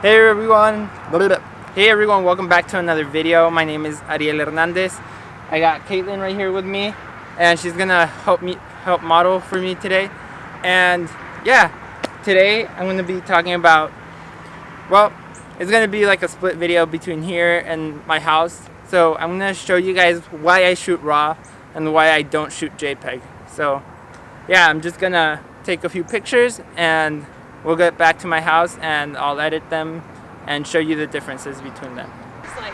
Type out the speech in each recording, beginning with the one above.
Hey everyone, welcome back to another video. My name is Ariel Hernandez. I got Caitlin right here with me, and she's gonna help model for me today. And yeah, today I'm gonna be talking about, well, it's gonna be like a split video between here and my house. So I'm gonna show you guys why I shoot RAW and why I don't shoot JPEG. So yeah, I'm just gonna take a few pictures and we'll get back to my house and I'll edit them and show you the differences between them. It's like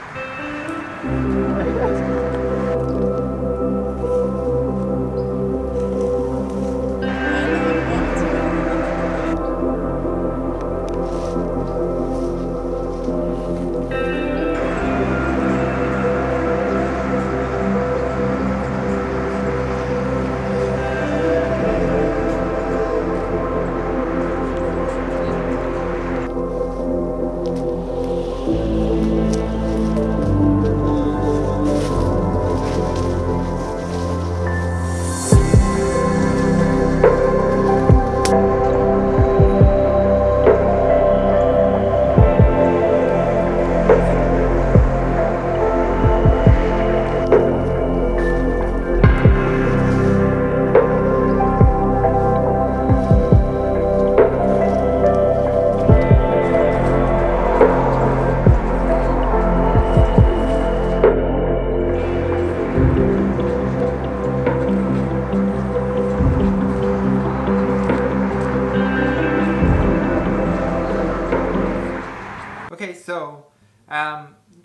okay, so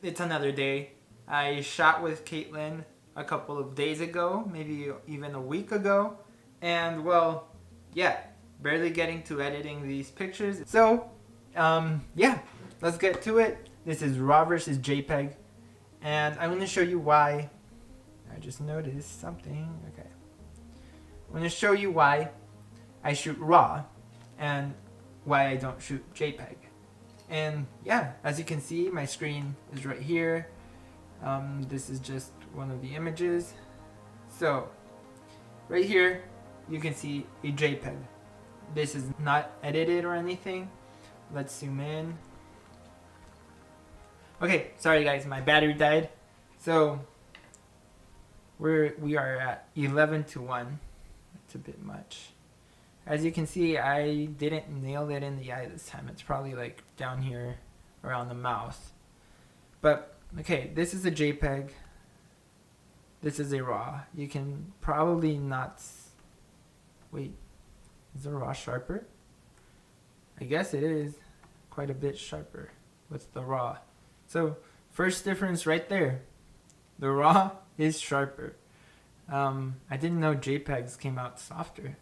it's another day. I shot with Caitlin a couple of days ago, maybe even a week ago, and well, yeah, barely getting to editing these pictures. So, yeah, let's get to it. This is RAW versus JPEG, and I'm going to show you why. I just noticed something. Okay, I'm going to show you why I shoot RAW and why I don't shoot JPEG. And yeah, as you can see, my screen is right here. This is just one of the images. So right here, you can see a JPEG. This is not edited or anything. Let's zoom in. Okay, sorry guys, my battery died. So we are at 11:1. It's a bit much. As you can see, I didn't nail it in the eye this time. It's probably like down here around the mouth. But okay, this is a JPEG. This is a RAW. You can probably not... Wait, is the RAW sharper? I guess it is quite a bit sharper with the RAW. So first difference right there. The RAW is sharper. I didn't know JPEGs came out softer.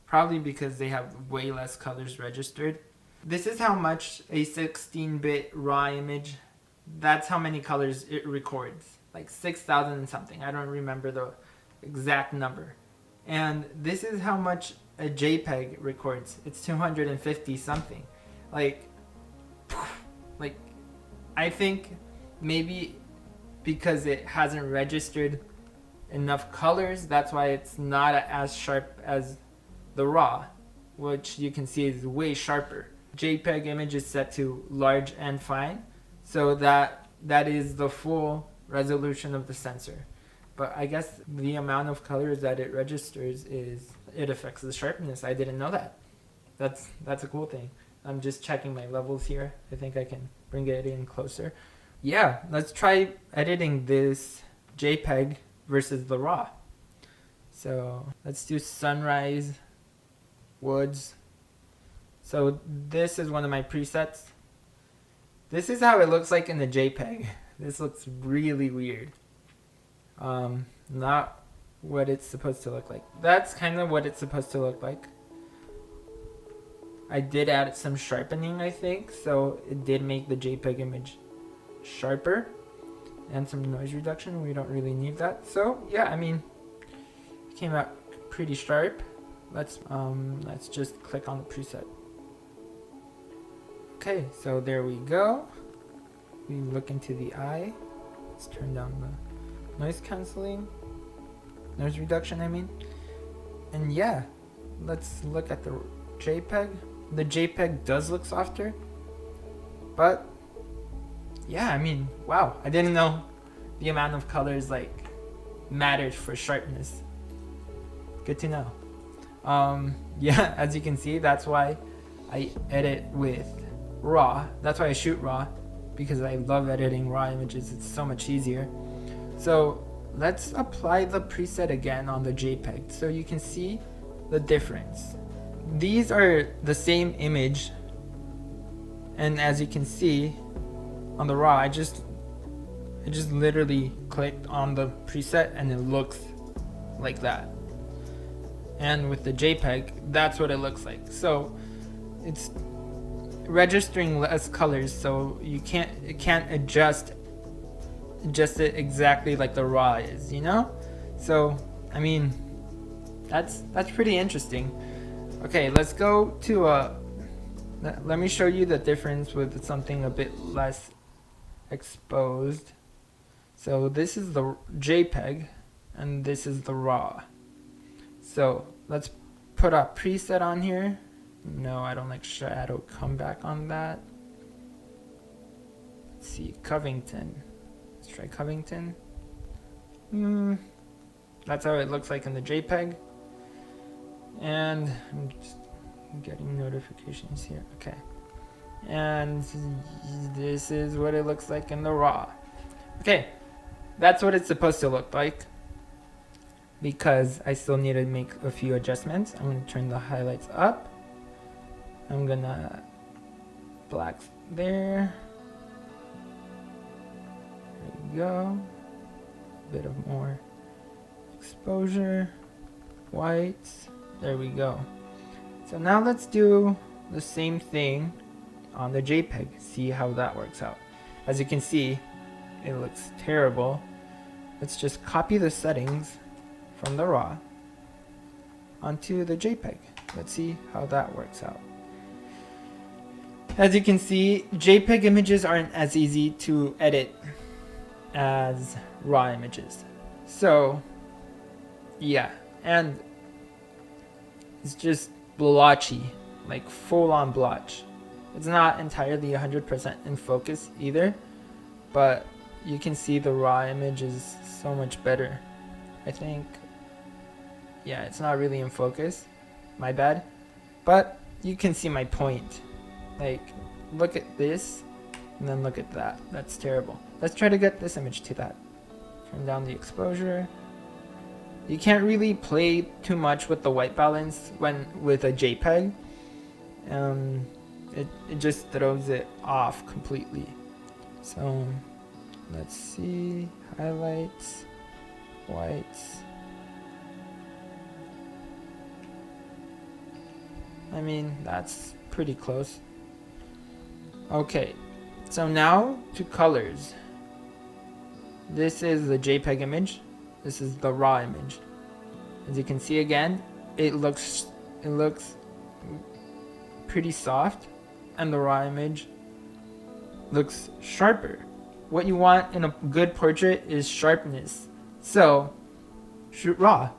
Probably because they have way less colors registered. This is how much a 16-bit RAW image, that's how many colors it records. Like 6,000 and something. I don't remember the exact number. And this is how much a JPEG records. It's 250 something. Like I think maybe because it hasn't registered enough colors, that's why it's not as sharp as the RAW, which you can see is way sharper. JPEG image is set to large and fine, so that is the full resolution of the sensor. But I guess the amount of colors that it registers it affects the sharpness. I didn't know that. That's a cool thing. I'm just checking my levels here. I think I can bring it in closer. Yeah, let's try editing this JPEG versus the RAW. So let's do sunrise, woods. So this is one of my presets. This is how it looks like in the JPEG. This looks really weird. Not what it's supposed to look like. That's kind of what it's supposed to look like. I did add some sharpening, I think, so it did make the JPEG image sharper, and some noise reduction. We don't really need that. So yeah, I mean, it came out pretty sharp. Let's just click on the preset. Okay, so there we go. We look into the eye. Let's turn down the noise canceling, noise reduction, I mean. And yeah, let's look at the JPEG. The JPEG does look softer. But yeah, I mean, wow, I didn't know the amount of colors like mattered for sharpness. Good to know. Yeah, as you can see, that's why I edit with RAW. That's why I shoot RAW, because I love editing RAW images. It's so much easier. So let's apply the preset again on the JPEG so you can see the difference. These are the same image, and as you can see on the RAW, I just literally clicked on the preset and it looks like that. And with the JPEG, that's what it looks like. So it's registering less colors, so it can't adjust it exactly like the RAW is, you know? So I mean, that's pretty interesting. Okay, let's go to let me show you the difference with something a bit less exposed. So this is the JPEG and this is the RAW. So let's put a preset on here. No, I don't like shadow. Come back on that. Let's see, Covington. Let's try Covington. That's how it looks like in the JPEG. And I'm just getting notifications here. Okay. And this is what it looks like in the RAW. Okay. That's what it's supposed to look like, because I still need to make a few adjustments. I'm going to turn the highlights up. I'm going to black there. There we go. A bit of more exposure. Whites. There we go. So now let's do the same thing on the JPEG. See how that works out. As you can see, it looks terrible. Let's just copy the settings from the RAW onto the JPEG. Let's see how that works out. As you can see, JPEG images aren't as easy to edit as RAW images. So yeah, and it's just blotchy, like full on blotch. It's not entirely 100% in focus either, but you can see the RAW image is so much better. I think, yeah, it's not really in focus, my bad, but you can see my point. Like, look at this and then look at that. That's terrible. Let's try to get this image to that. Turn down the exposure. You can't really play too much with the white balance when with a JPEG. It just throws it off completely. So let's see, highlights, whites. I mean, that's pretty close. Okay, so now to colors. This is the JPEG image. This is the RAW image. As you can see again, it looks pretty soft, and the RAW image looks sharper. What you want in a good portrait is sharpness. So shoot RAW.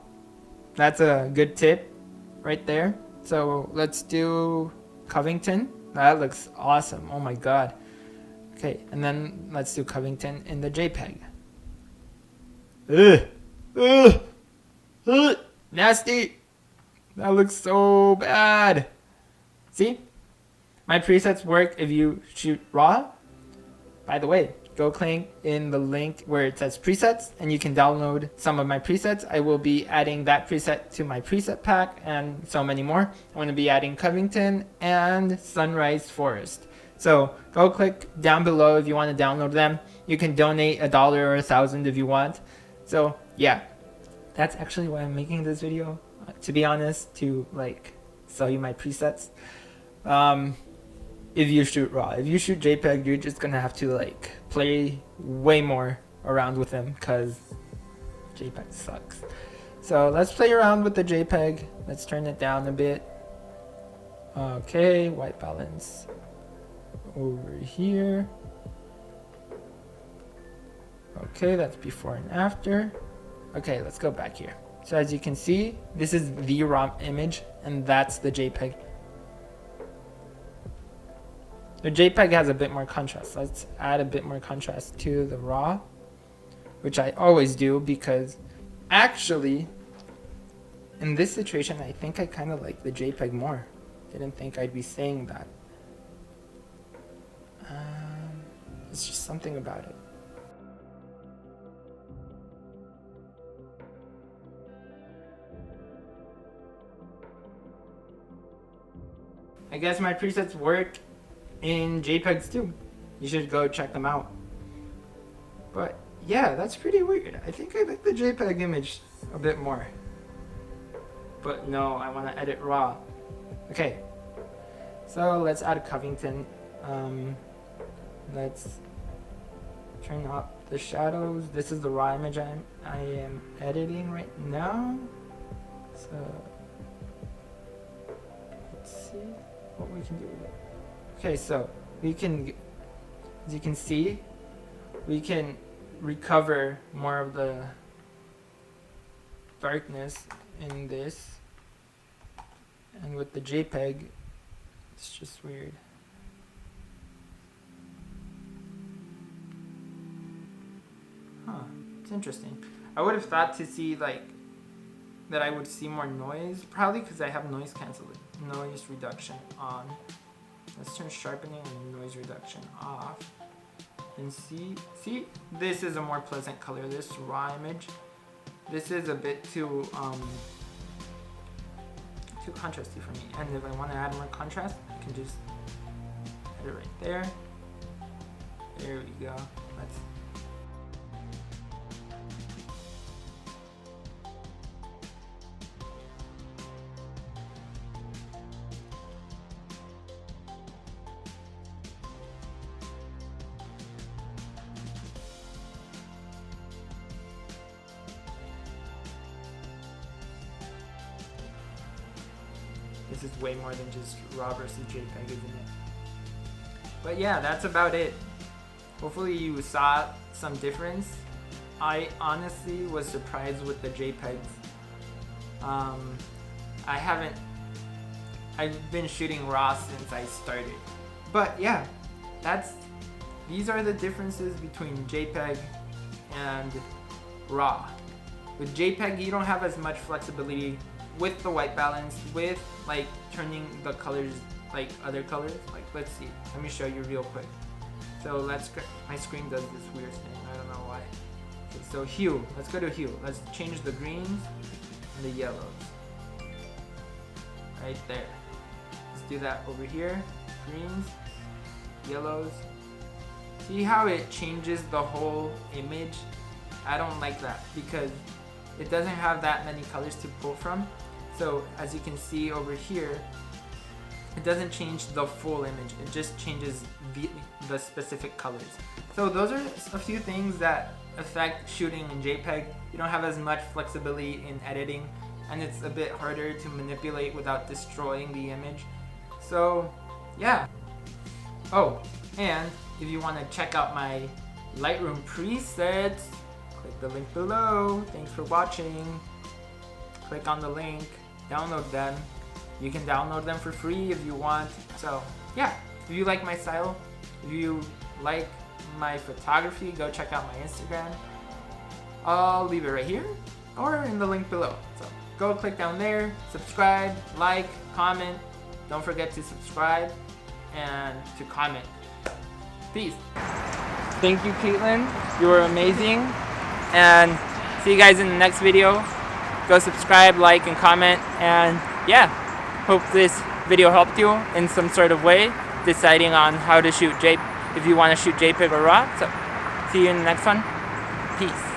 That's a good tip right there. So let's do Covington. That looks awesome. Oh my god. Okay, and then let's do Covington in the JPEG. Nasty. That looks so bad. See? My presets work if you shoot RAW. By the way, go click in the link where it says presets and you can download some of my presets. I will be adding that preset to my preset pack and so many more. I'm going to be adding Covington and Sunrise Forest. So go click down below if you want to download them. You can donate $1 or $1,000 if you want. So yeah, that's actually why I'm making this video, to be honest, to like sell you my presets. If you shoot RAW. If you shoot JPEG, you're just gonna have to like play way more around with them because JPEG sucks. So let's play around with the JPEG. Let's turn it down a bit. Okay, white balance over here. Okay, that's before and after. Okay, let's go back here. So as you can see, this is the RAW image and that's the JPEG. The JPEG has a bit more contrast. Let's add a bit more contrast to the RAW, which I always do because actually in this situation I think I kind of like the JPEG more. Didn't think I'd be saying that. It's just something about it. I guess my presets work in JPEGs too. You should go check them out. But yeah, that's pretty weird. I think I like the JPEG image a bit more. But no, I want to edit RAW. Okay, so let's add Covington. Let's turn up the shadows. This is the RAW image I am editing right now. So let's see what we can do with it. Okay, so we can, as you can see, we can recover more of the darkness in this, and with the JPEG it's just weird. It's interesting. I would have thought to see like that I would see more noise, probably because I have noise reduction on. Let's turn sharpening and noise reduction off. And see, this is a more pleasant color, this raw image. This is a bit too contrasty for me. And if I want to add more contrast, I can just add it right there. There we go. This is way more than just RAW versus JPEG, isn't it? But yeah, that's about it. Hopefully you saw some difference. I honestly was surprised with the JPEGs. I've been shooting RAW since I started. But yeah, these are the differences between JPEG and RAW. With JPEG, you don't have as much flexibility with the white balance, with like turning the colors like other colors. Like, let's see, let me show you real quick. So my screen does this weird thing, I don't know why. Okay, so hue, let's go to hue. Let's change the greens and the yellows. Right there. Let's do that over here. Greens, yellows. See how it changes the whole image? I don't like that because it doesn't have that many colors to pull from. So as you can see over here, it doesn't change the full image. It just changes the specific colors. So those are a few things that affect shooting in JPEG. You don't have as much flexibility in editing, and it's a bit harder to manipulate without destroying the image. So yeah. Oh, and if you want to check out my Lightroom presets, click the link below. Thanks for watching. Click on the link, download them. You can download them for free if you want. So yeah, if you like my style, if you like my photography, go check out my Instagram. I'll leave it right here or in the link below. So go click down there, subscribe, like, comment. Don't forget to subscribe and to comment. Peace. Thank you, Caitlin. You were amazing. And see you guys in the next video. Go subscribe, like, and comment. And yeah, hope this video helped you in some sort of way, deciding on how to shoot if you want to shoot JPEG or RAW. So see you in the next one. Peace.